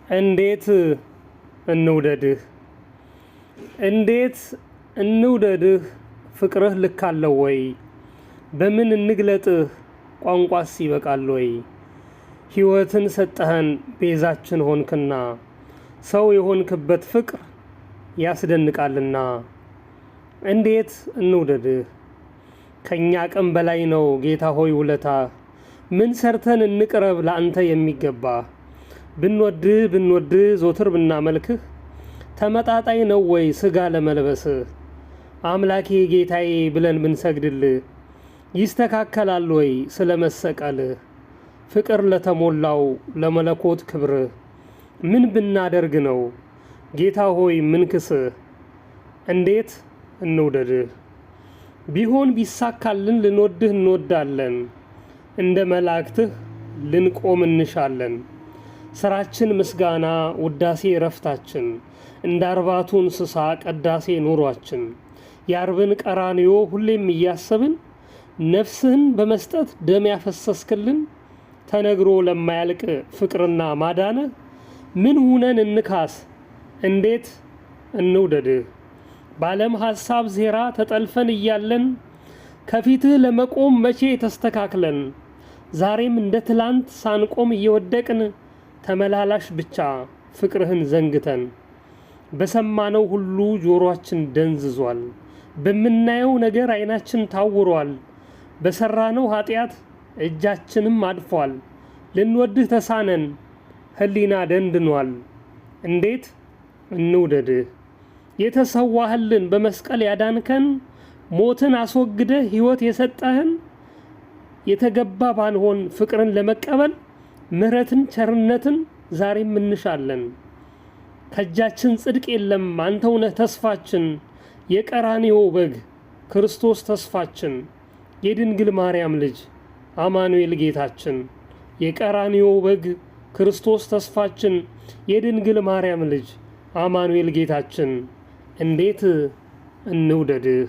እንዴት እንውደድህ እንዴት እንውደድህ ፍቅርህ ልክ አለው ወይ? በምን እንግለጥህ ቋንቋስ ይበቃል ወይ? ሕይወትን ሰጠኸን ቤዛችን ሆንክና ሰው የሆንክበት ፍቅር ያስደንቃልና። እንዴት እንውደድህ ከኛ አቅም በላይ ነው ጌታ ሆይ ውለታህ። ምን ሰርተን እንቅረብ ለአንተ የሚገባ? ብንወድህ ዞትር ብናመልክህ ተመጣጣኝ ነው ወይ ሥጋ ለመልበስህ? አምላኬ ጌታዬ ብለን ብንሰግድልህ ይስተካከላል ወይ ስለ መሰቀልህ? ፍቅር ለተሞላው ለመለኮት ክብርህ ምን ብናደርግ ነው ጌታ ሆይ ምንክስህ? እንዴት እንውደድህ ቢሆን ቢሳካልን ልንወድህ እንወዳለን። እንደ መላእክትህ ልንቆም እንሻለን። ሥራችን ምስጋና ውዳሴ ረፍታችን እንደ አርባቱ እንስሳ ቀዳሴ ኑሯችን። የአርብን ቀራንዮ ሁሌም እያሰብን ነፍስህን በመስጠት ደም ያፈሰስክልን ተነግሮ ለማያልቅ ፍቅርና ማዳንህ ምን ሁነን እንካስ? እንዴት እንውደድህ በዓለም ሐሳብ ዜራ ተጠልፈን እያለን ከፊትህ ለመቆም መቼ ተስተካክለን? ዛሬም እንደ ትላንት ሳንቆም እየወደቅን ተመላላሽ ብቻ ፍቅርህን ዘንግተን። በሰማነው ሁሉ ጆሮአችን ደንዝዟል። በምናየው ነገር ዓይናችን ታውሯል። በሠራነው ኃጢአት እጃችንም አድፏል። ልንወድህ ተሳነን ሕሊና ደንድኗል። እንዴት እንውደድህ የተሰዋህልን በመስቀል ያዳንከን ሞትን አስወግደህ ሕይወት የሰጠህን የተገባ ባንሆን ፍቅርን ለመቀበል ምሕረትን ቸርነትን ዛሬም እንሻለን። ከእጃችን ጽድቅ የለም አንተው ነህ ተስፋችን። የቀራንዮ በግ ክርስቶስ ተስፋችን የድንግል ማርያም ልጅ አማኑኤል ጌታችን። የቀራንዮ በግ ክርስቶስ ተስፋችን የድንግል ማርያም ልጅ አማኑኤል ጌታችን። እንዴት እንውደድህ